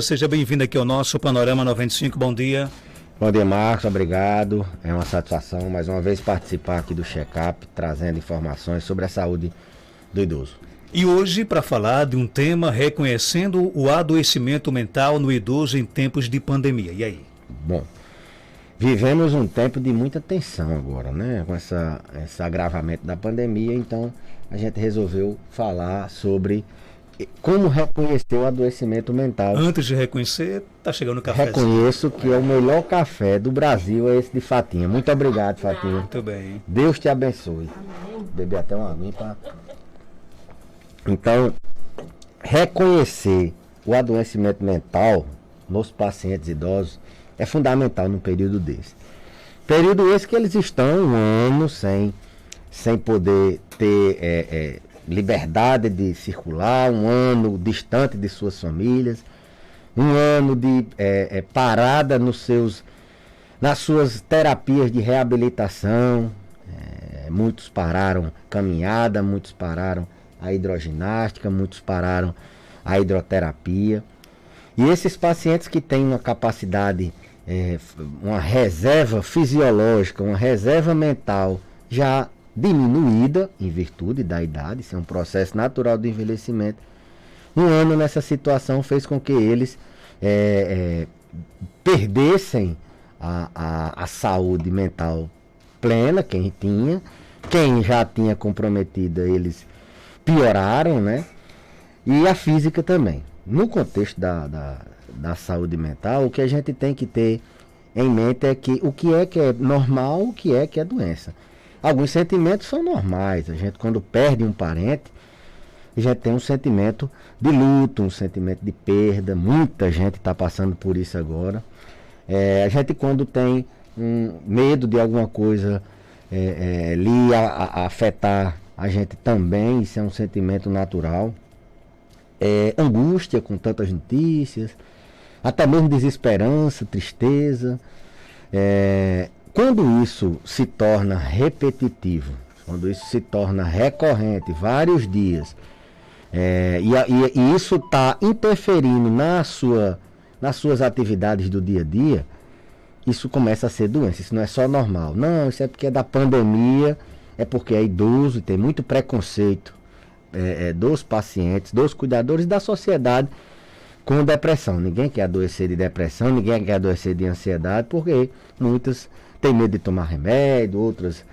Seja bem-vindo aqui ao nosso Panorama 95, bom dia. Bom dia, Marcos, obrigado. É uma satisfação mais uma vez participar aqui do check-up, trazendo informações sobre a saúde do idoso. E hoje, para falar de um tema reconhecendo o adoecimento mental no idoso em tempos de pandemia. E aí? Bom, vivemos um tempo de muita tensão agora, né? Com esse agravamento da pandemia, então a gente resolveu falar sobre como reconhecer o adoecimento mental. Antes de reconhecer, tá chegando o café. Reconheço que é o melhor café do Brasil, é esse de Fatinha. Muito obrigado, Fatinha. Muito bem. Deus te abençoe. Beber até uma aguinha para... Então, reconhecer o adoecimento mental nos pacientes idosos é fundamental num período desse. Período esse que eles estão um ano sem poder ter liberdade de circular, um ano distante de suas famílias, um ano de parada nas suas terapias de reabilitação. Muitos pararam caminhada, muitos pararam a hidroginástica, muitos pararam a hidroterapia. E esses pacientes que têm uma capacidade, uma reserva fisiológica, uma reserva mental já diminuída em virtude da idade, isso é um processo natural do envelhecimento. Um ano nessa situação fez com que eles perdessem a saúde mental plena, quem já tinha comprometida, eles pioraram, né? E a física também. No contexto da saúde mental, o que a gente tem que ter em mente é que o que é normal, o que é doença. Alguns sentimentos são normais. A gente, quando perde um parente, a gente tem um sentimento de luto, um sentimento de perda. Muita gente está passando por isso agora. A gente, quando tem medo de alguma coisa lhe afetar a gente também, isso é um sentimento natural. Angústia com tantas notícias, até mesmo desesperança, tristeza. Quando isso se torna repetitivo, quando isso se torna recorrente, vários dias, e isso está interferindo nas suas atividades do dia a dia, isso começa a ser doença. Isso não é só normal. Não, isso é porque é da pandemia, é porque é idoso e tem muito preconceito dos pacientes, dos cuidadores da sociedade com depressão. Ninguém quer adoecer de depressão, ninguém quer adoecer de ansiedade, porque muitas têm medo de tomar remédio, outras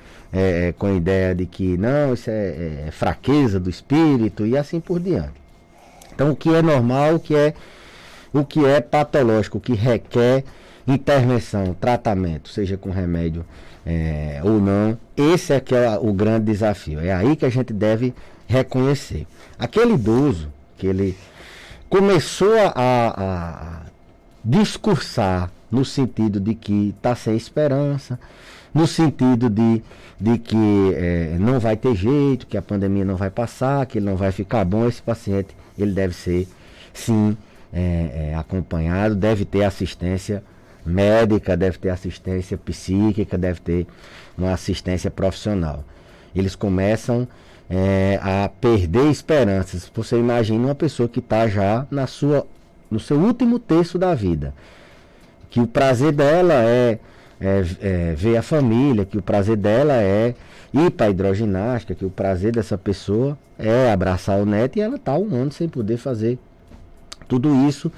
com a ideia de que não, isso é fraqueza do espírito e assim por diante. Então, o que é normal, o que é patológico, o que requer intervenção, tratamento, seja com remédio ou não, esse é que é o grande desafio. É aí que a gente deve reconhecer. Aquele idoso que ele começou a discursar no sentido de que está sem esperança, no sentido de que não vai ter jeito, que a pandemia não vai passar, que ele não vai ficar bom, esse paciente ele deve ser, sim, acompanhado, deve ter assistência médica, deve ter assistência psíquica, deve ter uma assistência profissional. Eles começam a perder esperanças. Você imagina uma pessoa que está já no seu último terço da vida, que o prazer dela é ver a família, que o prazer dela é ir para a hidroginástica, que o prazer dessa pessoa é abraçar o neto, e ela está um ano sem poder fazer tudo isso.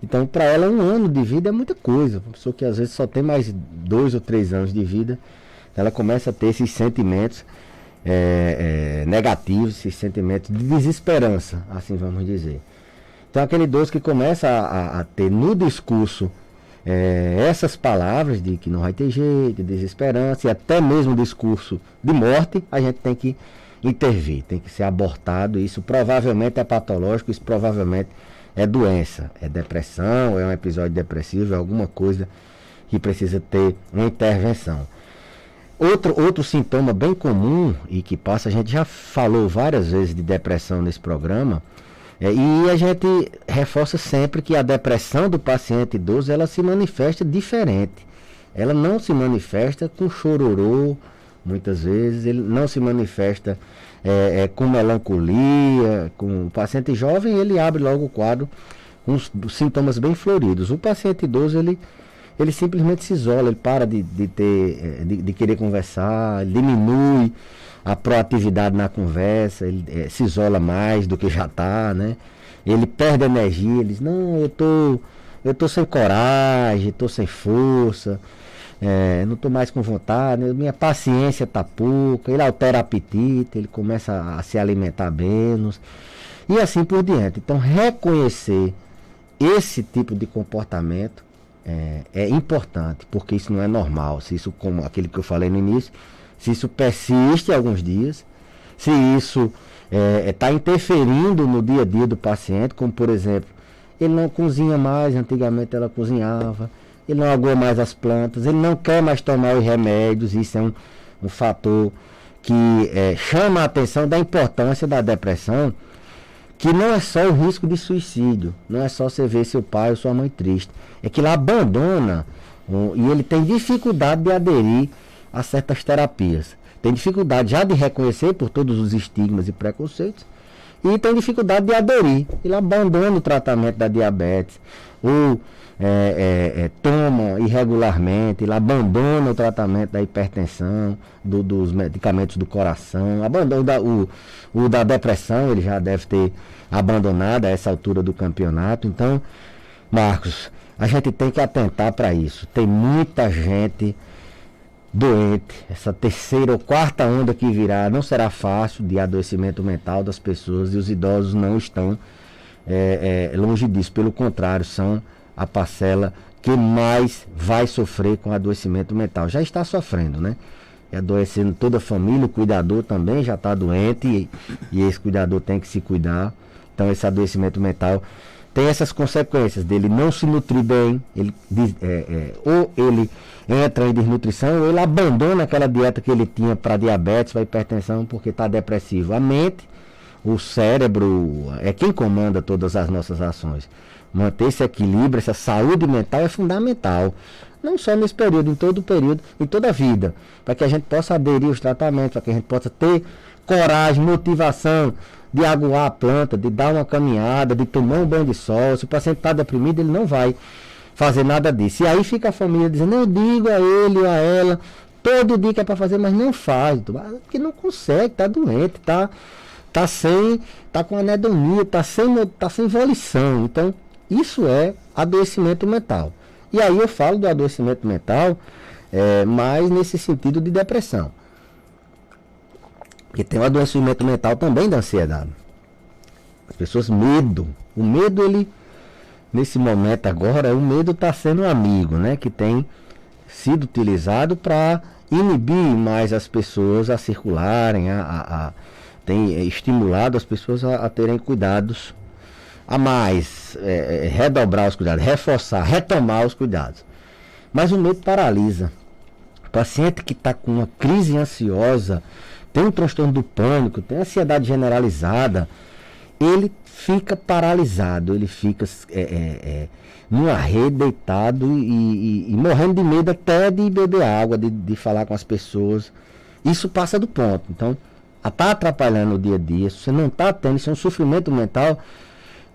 Então, para ela, um ano de vida é muita coisa. Uma pessoa que às vezes só tem mais 2 ou 3 anos de vida, ela começa a ter esses sentimentos negativos, esses sentimentos de desesperança, assim vamos dizer. Então, aquele idoso que começa a ter no discurso essas palavras de que não vai ter jeito, de desesperança, e até mesmo discurso de morte, a gente tem que intervir, tem que ser abortado. Isso provavelmente é patológico, isso provavelmente é doença, é depressão, é um episódio depressivo, é alguma coisa que precisa ter uma intervenção. Outro sintoma bem comum e que passa, a gente já falou várias vezes de depressão nesse programa, e a gente reforça sempre que a depressão do paciente idoso, ela se manifesta diferente. Ela não se manifesta com chororô, muitas vezes, ele não se manifesta com melancolia. Com o paciente jovem, ele abre logo o quadro uns sintomas bem floridos. O paciente idoso, ele simplesmente se isola, ele para de querer conversar, ele diminui a proatividade na conversa, ele se isola mais do que já está, né? Ele perde energia, ele diz, não, eu tô sem coragem, estou sem força, não estou mais com vontade, minha paciência está pouca, ele altera o apetite, ele começa a se alimentar menos, e assim por diante. Então, reconhecer esse tipo de comportamento é importante, porque isso não é normal. Se isso, como aquele que eu falei no início, se isso persiste alguns dias, se isso está interferindo no dia a dia do paciente, como por exemplo, ele não cozinha mais, antigamente ela cozinhava, ele não agua mais as plantas, ele não quer mais tomar os remédios. Isso é um fator que chama a atenção da importância da depressão, que não é só o risco de suicídio, não é só você ver seu pai ou sua mãe triste, é que ele abandona e ele tem dificuldade de aderir a certas terapias. Tem dificuldade já de reconhecer por todos os estigmas e preconceitos, e tem dificuldade de aderir. Ele abandona o tratamento da diabetes, ou toma irregularmente, ele abandona o tratamento da hipertensão, dos medicamentos do coração, abandona o da depressão, ele já deve ter abandonado a essa altura do campeonato. Então, Marcos, a gente tem que atentar para isso. Tem muita gente doente. Essa terceira ou quarta onda que virá não será fácil, de adoecimento mental das pessoas, e os idosos não estão longe disso. Pelo contrário, são a parcela que mais vai sofrer com adoecimento mental. Já está sofrendo, né? E adoecendo toda a família, o cuidador também já está doente, e esse cuidador tem que se cuidar. Então, esse adoecimento mental tem essas consequências dele não se nutrir bem, ou ele entra em desnutrição, ou ele abandona aquela dieta que ele tinha para diabetes, para hipertensão, porque está depressivo. A mente, o cérebro, é quem comanda todas as nossas ações. Manter esse equilíbrio, essa saúde mental é fundamental. Não só nesse período, em todo o período, em toda a vida. Para que a gente possa aderir aos tratamentos, para que a gente possa ter coragem, motivação de aguar a planta, de dar uma caminhada, de tomar um banho de sol. Se o paciente está deprimido, ele não vai fazer nada disso. E aí fica a família dizendo, eu digo a ele ou a ela, todo dia que é para fazer, mas não faz, porque não consegue, está doente, está com anedonia, está sem volição. Então, isso é adoecimento mental. E aí eu falo do adoecimento mental mais nesse sentido de depressão. Porque tem o adoecimento mental também da ansiedade. As pessoas, medo. O medo, ele, nesse momento agora, o medo está sendo um amigo, né? Que tem sido utilizado para inibir mais as pessoas a circularem, tem estimulado as pessoas a terem cuidados a mais, redobrar os cuidados, reforçar, retomar os cuidados. Mas o medo paralisa. O paciente que está com uma crise ansiosa, tem um transtorno do pânico, tem ansiedade generalizada, ele fica paralisado, ele fica numa rede deitado e morrendo de medo até de beber água, de falar com as pessoas. Isso passa do ponto. Então, está atrapalhando o dia a dia. Se você não está tendo, isso é um sofrimento mental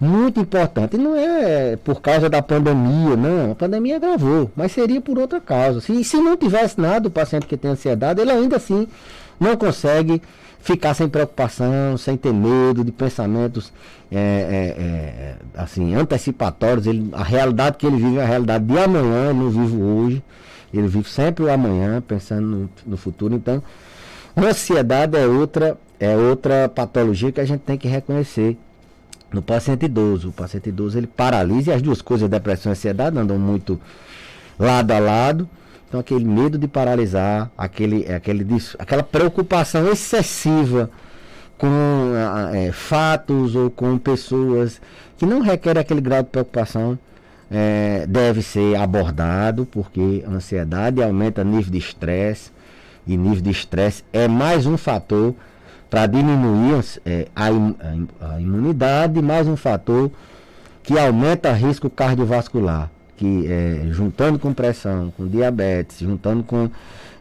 muito importante. E não é por causa da pandemia, não. A pandemia agravou, mas seria por outra causa. Se não tivesse nada, o paciente que tem ansiedade, ele ainda assim não consegue ficar sem preocupação, sem ter medo de pensamentos assim, antecipatórios. A realidade que ele vive é a realidade de amanhã, ele não vive hoje. Ele vive sempre o amanhã, pensando no futuro. Então, a ansiedade é outra patologia que a gente tem que reconhecer no paciente idoso. O paciente idoso, ele paralisa, e as duas coisas, depressão e ansiedade, andam muito lado a lado. Então, aquele medo de paralisar, aquela preocupação excessiva com fatos ou com pessoas que não requerem aquele grau de preocupação, deve ser abordado, porque a ansiedade aumenta nível de estresse, e nível de estresse é mais um fator para diminuir a imunidade, mais um fator que aumenta o risco cardiovascular, que juntando com pressão, com diabetes, juntando com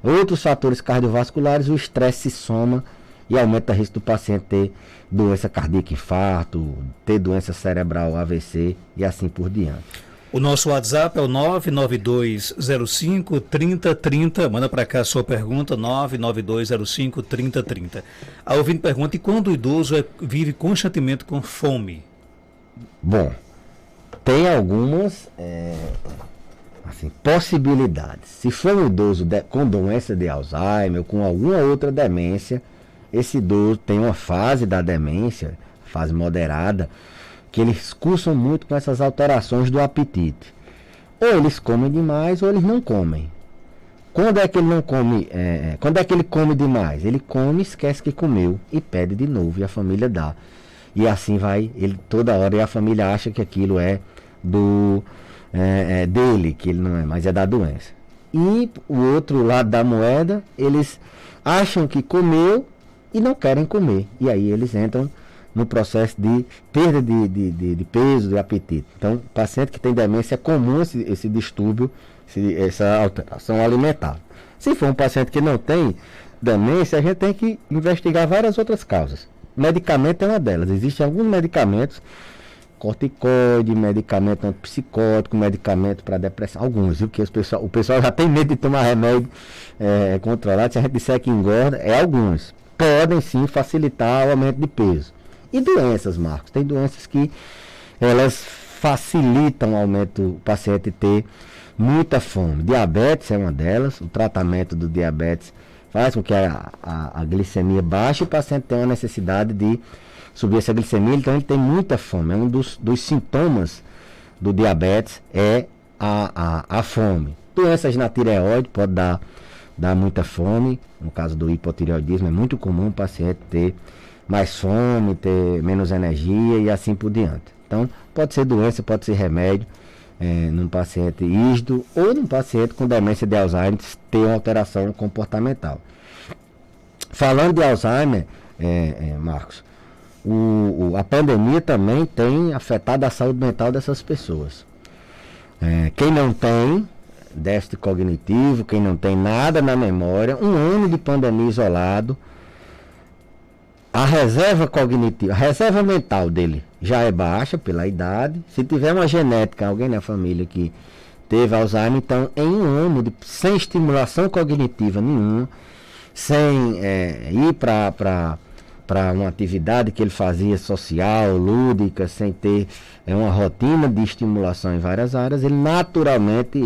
outros fatores cardiovasculares, o estresse se soma e aumenta o risco do paciente ter doença cardíaca, infarto, ter doença cerebral, AVC e assim por diante. O nosso WhatsApp é o 992053030. Manda para cá a sua pergunta, 992053030. A ouvinte pergunta: e quando o idoso vive constantemente com fome? Bom, tem algumas possibilidades. Se for um idoso com doença de Alzheimer ou com alguma outra demência, esse idoso tem uma fase da demência, fase moderada, que eles cursam muito com essas alterações do apetite. Ou eles comem demais ou eles não comem. Quando é que ele não come? Quando é que ele come demais? Ele come, esquece que comeu e pede de novo e a família dá. E assim vai, ele toda hora, e a família acha que aquilo é dele, que ele não é, mas é da doença. E o outro lado da moeda, eles acham que comeu e não querem comer. E aí eles entram no processo de perda de peso, de apetite. Então, paciente que tem demência, é comum esse distúrbio, essa alteração alimentar. Se for um paciente que não tem demência, a gente tem que investigar várias outras causas. Medicamento é uma delas. Existem alguns medicamentos, corticoide, medicamento antipsicótico, medicamento para depressão, alguns, viu? Que o pessoal já tem medo de tomar remédio controlado. Se a gente disser que engorda, alguns. Podem sim facilitar o aumento de peso. E doenças, Marcos, tem doenças que elas facilitam o aumento do paciente ter muita fome. Diabetes é uma delas. O tratamento do diabetes faz com que a glicemia baixe e o paciente tenha uma necessidade de subir essa glicemia, então ele tem muita fome. Um dos sintomas do diabetes é a fome. Doenças na tireoide pode dar muita fome. No caso do hipotireoidismo, é muito comum o paciente ter mais fome, ter menos energia e assim por diante. Então, pode ser doença, pode ser remédio, num paciente rígido ou num paciente com demência de Alzheimer ter uma alteração comportamental. Falando de Alzheimer, Marcos, a pandemia também tem afetado a saúde mental dessas pessoas. Quem não tem déficit cognitivo, quem não tem nada na memória, um ano de pandemia isolado, a reserva cognitiva, a reserva mental dele já é baixa pela idade. Se tiver uma genética, alguém na família que teve Alzheimer, então em um ano sem estimulação cognitiva nenhuma, sem ir para uma atividade que ele fazia social, lúdica, sem ter uma rotina de estimulação em várias áreas, ele naturalmente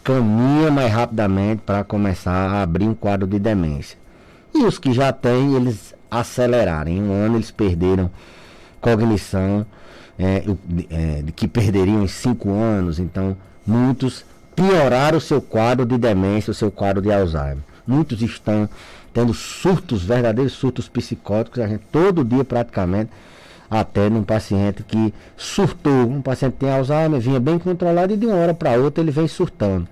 caminha mais rapidamente para começar a abrir um quadro de demência. E os que já têm, eles aceleraram. Em um ano eles perderam cognição, que perderiam em 5 anos. Então, muitos pioraram o seu quadro de demência, o seu quadro de Alzheimer. Muitos estão tendo surtos, verdadeiros surtos psicóticos, a gente todo dia praticamente, até num paciente que surtou. Um paciente que tem Alzheimer, vinha bem controlado e de uma hora para outra ele vem surtando.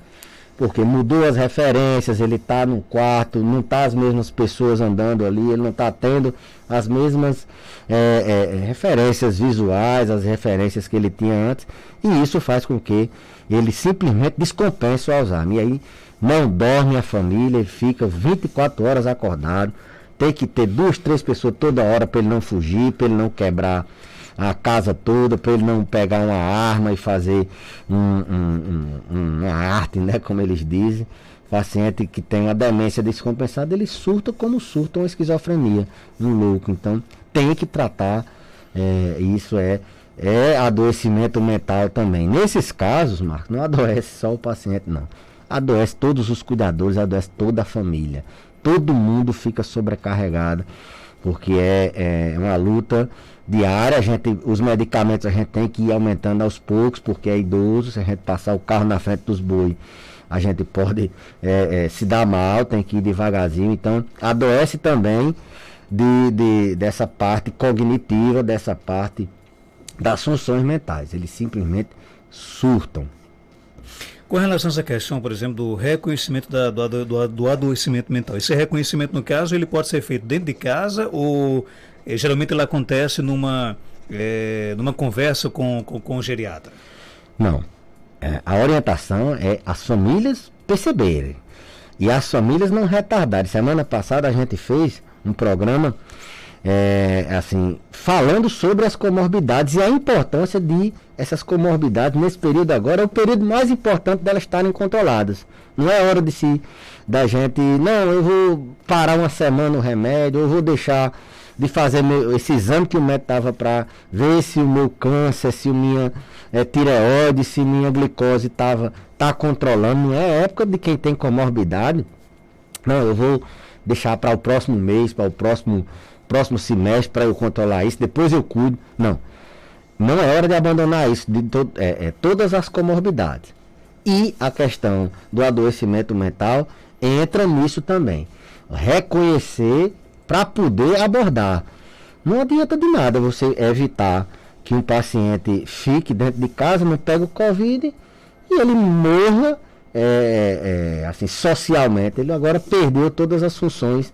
Porque mudou as referências, ele está num quarto, não está as mesmas pessoas andando ali, ele não está tendo as mesmas referências visuais, as referências que ele tinha antes, e isso faz com que ele simplesmente descompense o Alzheimer. E aí não dorme a família, ele fica 24 horas acordado, tem que ter 2, 3 pessoas toda hora para ele não fugir, para ele não quebrar a casa toda, para ele não pegar uma arma e fazer uma arte, né, como eles dizem. Paciente que tem uma demência descompensada, ele surta como surta uma esquizofrenia, um louco. Então tem que tratar, isso é adoecimento mental também. Nesses casos, Marcos, não adoece só o paciente, não. Adoece todos os cuidadores, adoece toda a família. Todo mundo fica sobrecarregado, porque é uma luta diária. Os medicamentos a gente tem que ir aumentando aos poucos, porque é idoso. Se a gente passar o carro na frente dos bois, a gente pode se dar mal, tem que ir devagarzinho. Então, adoece também dessa parte cognitiva, dessa parte das funções mentais. Eles simplesmente surtam. Com relação a essa questão, por exemplo, do reconhecimento do adoecimento mental, esse reconhecimento, no caso, ele pode ser feito dentro de casa ou geralmente ele acontece numa conversa com o geriatra? Não. A orientação é as famílias perceberem e as famílias não retardarem. Semana passada a gente fez um programa assim, falando sobre as comorbidades e a importância de essas comorbidades nesse período agora. É o período mais importante delas estarem controladas. Não é hora da gente, não, eu vou parar uma semana o remédio, eu vou deixar de fazer esse exame que o médico estava para ver se o meu câncer, se a minha tireoide, se minha glicose tá controlando. Não é época de quem tem comorbidade. Não, eu vou deixar para o próximo mês, para o próximo semestre, para eu controlar isso, depois eu cuido. Não é hora de abandonar isso, todas as comorbidades. E a questão do adoecimento mental entra nisso também. Reconhecer para poder abordar. Não adianta de nada você evitar que um paciente fique dentro de casa, não pegue o Covid e ele morra assim, socialmente. Ele agora perdeu todas as funções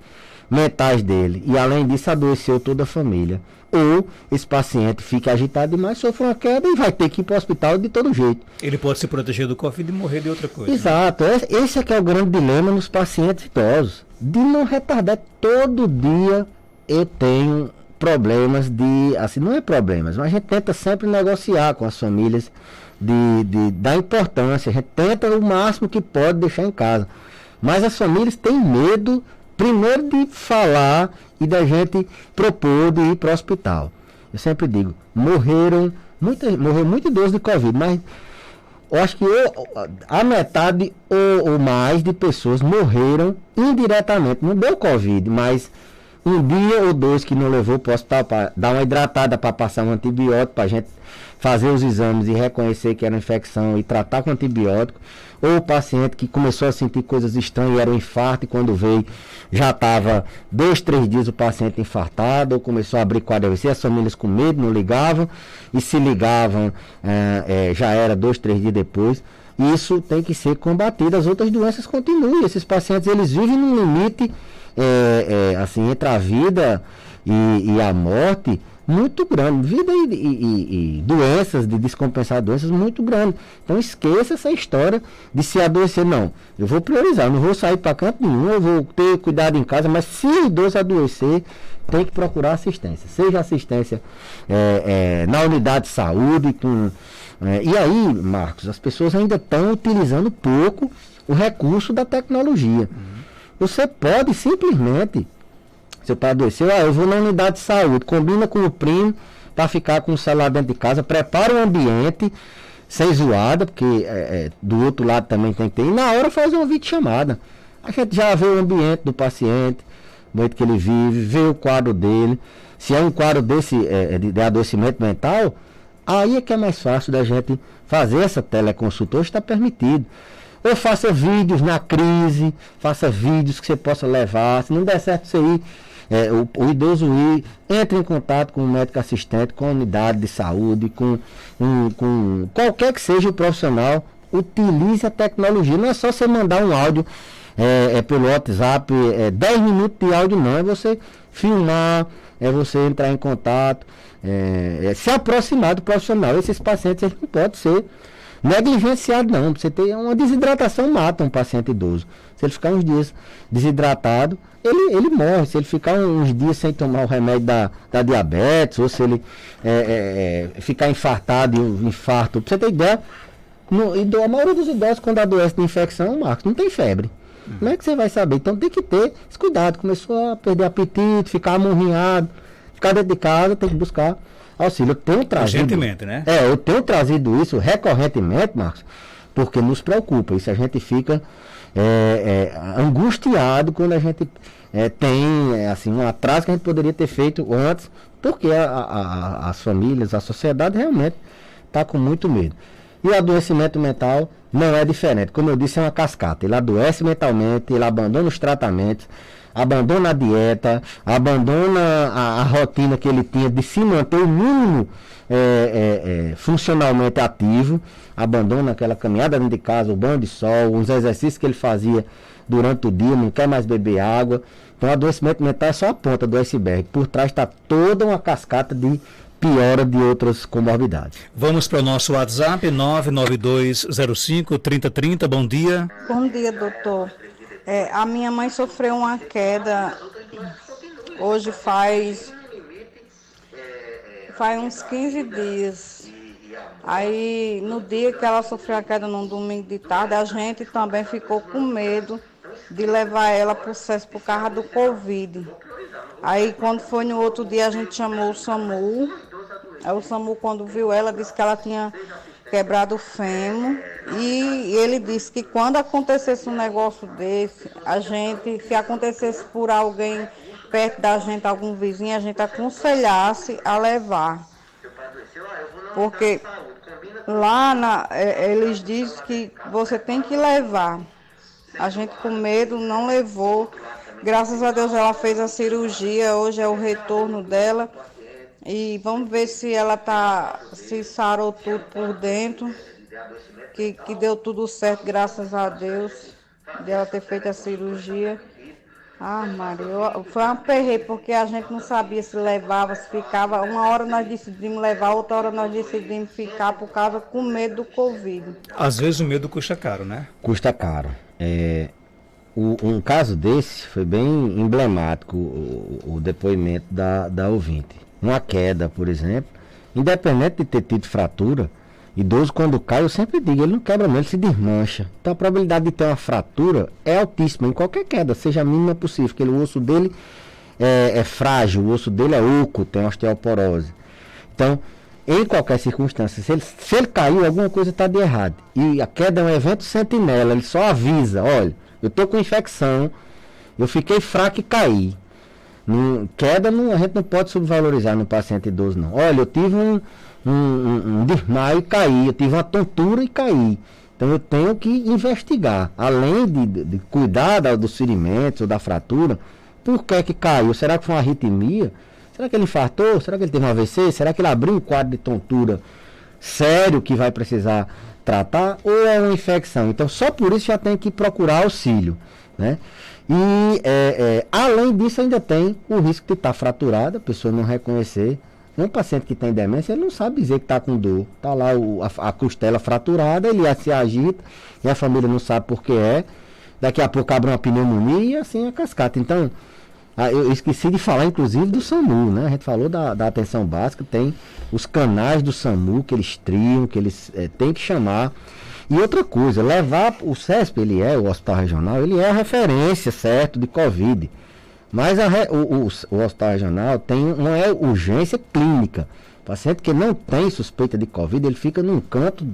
mentais dele e além disso adoeceu toda a família. Ou esse paciente fica agitado demais, sofre uma queda e vai ter que ir para o hospital de todo jeito. Ele pode se proteger do Covid e morrer de outra coisa. Exato, né? Esse é que é o grande dilema nos pacientes idosos, de não retardar. Todo dia eu tenho problemas assim, não é problemas, mas a gente tenta sempre negociar com as famílias da importância, a gente tenta o máximo que pode deixar em casa. Mas as famílias têm medo, primeiro, de falar e da gente propor de ir para o hospital. Eu sempre digo, morreu muito idoso de Covid, mas eu acho que a metade ou mais de pessoas morreram indiretamente. Não deu Covid, mas um dia ou dois que não levou para o hospital para dar uma hidratada, para passar um antibiótico, para a gente fazer os exames e reconhecer que era infecção e tratar com antibiótico. Ou o paciente que começou a sentir coisas estranhas, era um infarto, e quando veio já estava 2, 3 dias o paciente infartado, ou começou a abrir quadro AVC, as famílias com medo, não ligavam, e se ligavam, já era 2, 3 dias depois. Isso tem que ser combatido, as outras doenças continuam. Esses pacientes, eles vivem num limite, assim, entre a vida e a morte, muito grande, vida e doenças, de descompensar doenças muito grande. Então esqueça essa história de se adoecer. Não, eu vou priorizar, eu não vou sair para canto nenhum, eu vou ter cuidado em casa, mas se o idoso adoecer, tem que procurar assistência, seja assistência na unidade de saúde, e aí, Marcos, as pessoas ainda estão utilizando pouco o recurso da tecnologia. Você pode simplesmente, seu pai adoeceu, eu vou na unidade de saúde, combina com o primo para ficar com o celular dentro de casa, prepara o ambiente, sem zoada, porque do outro lado também tem que ter, e na hora faz uma videochamada. A gente já vê o ambiente do paciente, o jeito que ele vive, vê o quadro dele. Se é um quadro desse de adoecimento mental, aí é que é mais fácil da gente fazer essa teleconsulta. Hoje está permitido. Ou faça vídeos na crise, faça vídeos que você possa levar. Se não der certo você ir, o idoso entre em contato com o médico assistente, com a unidade de saúde, com qualquer que seja o profissional. Utilize a tecnologia. Não é só você mandar um áudio pelo WhatsApp, 10 minutos de áudio não. É você filmar, é você entrar em contato, se aproximar do profissional. Esses pacientes, eles não podem ser negligenciado, não. Você tem uma desidratação, mata um paciente idoso. Se ele ficar uns dias desidratado, ele morre. Se ele ficar uns dias sem tomar o remédio da diabetes, ou se ele ficar infartado e um infarto, pra você ter ideia, a maioria dos idosos, quando adoece de infecção, Marcos, não tem febre. Como é que você vai saber? Então tem que ter esse cuidado. Começou a perder apetite, ficar amorrinhado, ficar dentro de casa, tem que buscar auxílio. Eu tenho trazido, urgentemente, né? Eu tenho trazido isso recorrentemente, Marcos, porque nos preocupa. Isso a gente fica angustiado quando a gente tem assim, um atraso que a gente poderia ter feito antes, porque as famílias, a sociedade realmente está com muito medo. E o adoecimento mental não é diferente. Como eu disse, é uma cascata. Ele adoece mentalmente, ele abandona os tratamentos, abandona a dieta, abandona a rotina que ele tinha de se manter o mínimo funcionalmente ativo, abandona aquela caminhada dentro de casa, o banho de sol, os exercícios que ele fazia durante o dia, não quer mais beber água. Então o adoecimento mental é só a ponta do iceberg. Por trás está toda uma cascata de piora de outras comorbidades. Vamos para o nosso WhatsApp, 99205-3030. Bom dia. Bom dia, doutor. A minha mãe sofreu uma queda Hoje faz uns 15 dias. Aí, no dia que ela sofreu a queda, num domingo de tarde, a gente também ficou com medo de levar ela para o SES por causa do Covid. Aí, quando foi no outro dia, a gente chamou o SAMU. Aí o SAMU, quando viu ela, disse que ela tinha quebrado o fêmur. E ele disse que quando acontecesse um negócio desse, se acontecesse por alguém perto da gente, algum vizinho, a gente aconselhasse a levar. Porque lá eles dizem que você tem que levar. A gente com medo não levou. Graças a Deus ela fez a cirurgia, hoje é o retorno dela. E vamos ver se ela se sarou tudo por dentro. Que deu tudo certo, graças a Deus, de ela ter feito a cirurgia. Ah, Maria, foi um aperreio, porque a gente não sabia se levava, se ficava. Uma hora nós decidimos levar, outra hora nós decidimos ficar por causa com medo do Covid. Às vezes o medo custa caro, né? Custa caro. Um caso desse foi bem emblemático, o depoimento da ouvinte. Uma queda, por exemplo, independente de ter tido fratura, idoso quando cai, eu sempre digo, ele não quebra não, ele se desmancha. Então a probabilidade de ter uma fratura é altíssima em qualquer queda, seja a mínima possível, porque o osso dele é frágil, o osso dele é oco, tem osteoporose. Então, em qualquer circunstância, se ele caiu, alguma coisa está de errado. E a queda é um evento sentinela, ele só avisa, olha, eu estou com infecção, eu fiquei fraco e caí. Queda, a gente não pode subvalorizar no paciente idoso, não. Olha, eu tive um desmaio e caí, eu tive uma tontura e caí. Então eu tenho que investigar, além de cuidar dos ferimentos ou da fratura, por que caiu? Será que foi uma arritmia? Será que ele infartou? Será que ele teve um AVC? Será que ele abriu um quadro de tontura sério que vai precisar tratar? Ou é uma infecção? Então só por isso já tem que procurar auxílio, né? E além disso ainda tem o risco de estar fraturada, a pessoa não reconhecer. Um paciente que tem demência, ele não sabe dizer que está com dor. Está lá a costela fraturada, ele se agita e a família não sabe por que é. Daqui a pouco abre uma pneumonia e assim a cascata. Então, eu esqueci de falar inclusive do SAMU, né? A gente falou da atenção básica, tem os canais do SAMU que eles triam, que eles têm que chamar. E outra coisa, levar o CESP, o Hospital Regional, ele é a referência, certo, de Covid. Mas o Hospital Regional não é urgência clínica. O paciente que não tem suspeita de Covid, ele fica num canto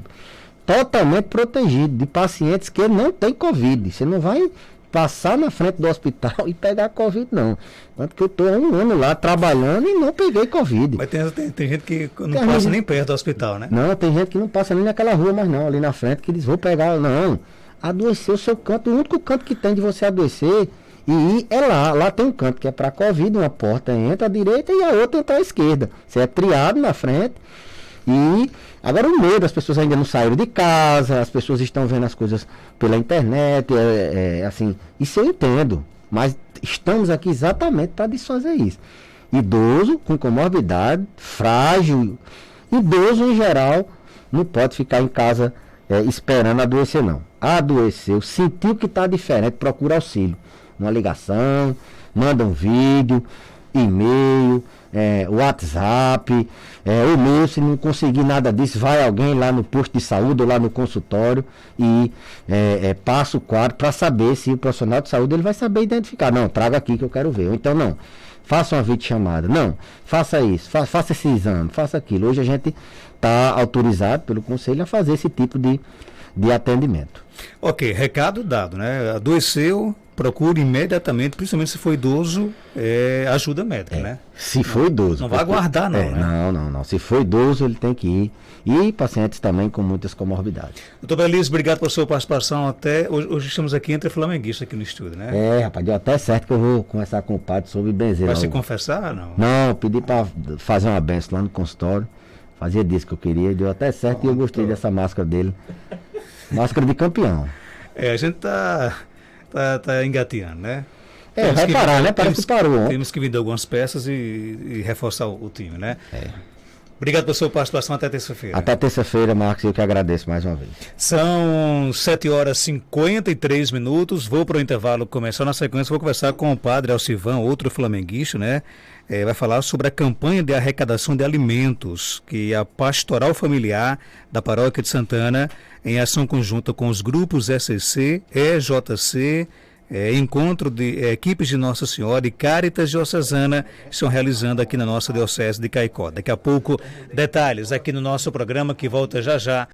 totalmente protegido de pacientes que não têm Covid. Você não vai passar na frente do hospital e pegar Covid, não. Tanto que eu estou há um ano lá trabalhando e não peguei Covid. Mas tem gente que não passa nem perto do hospital, né? Não, tem gente que não passa nem naquela rua, mas não, ali na frente, que eles vão pegar. Não, adoecer o seu canto, o único canto que tem de você adoecer e é lá tem um canto que é para Covid, uma porta entra à direita e a outra entra à esquerda. Você é triado na frente. E agora o medo, as pessoas ainda não saíram de casa, as pessoas estão vendo as coisas pela internet, assim, isso eu entendo, mas estamos aqui exatamente para desfazer isso. Idoso com comorbidade, frágil, idoso em geral, não pode ficar em casa esperando adoecer, não. Adoeceu, sentiu que está diferente, procura auxílio. Uma ligação, manda um vídeo, e-mail, WhatsApp, o meu, se não conseguir nada disso, vai alguém lá no posto de saúde ou lá no consultório e passa o quadro para saber se o profissional de saúde ele vai saber identificar. Não, traga aqui que eu quero ver. Ou então não, faça uma videochamada. Não, faça isso, faça esse exame, faça aquilo. Hoje a gente está autorizado pelo conselho a fazer esse tipo de atendimento. Ok, recado dado, né? Adoeceu, procure imediatamente, principalmente se for idoso, ajuda médica, né? Se for idoso. Não vai aguardar, não, né? Não. Se for idoso, ele tem que ir. E pacientes também com muitas comorbidades. Doutor Belise, obrigado pela sua participação. Hoje estamos aqui entre flamenguistas aqui no estúdio, né? Rapaz, deu até certo que eu vou conversar com o padre sobre benzer. Vai se confessar, não? Não, pedi para fazer uma benção lá no consultório. Fazia disso que eu queria, deu até certo e eu gostei dessa máscara dele. Máscara de campeão. A gente tá engateando, né? Vai parar, né? Parece que parou. Temos que vender algumas peças e reforçar o time, né? Obrigado pela sua participação. Até terça-feira. Até terça-feira, Marcos, eu que agradeço mais uma vez. São 7h53. Vou para o intervalo começar. Na sequência, vou conversar com o padre Alcivan, outro flamenguista, né? Vai falar sobre a campanha de arrecadação de alimentos que a Pastoral Familiar da Paróquia de Santana, em ação conjunta com os grupos SCC, EJC, encontro de equipes de Nossa Senhora e Caritas Diocesana, estão realizando aqui na nossa Diocese de Caicó. Daqui a pouco, detalhes aqui no nosso programa que volta já já.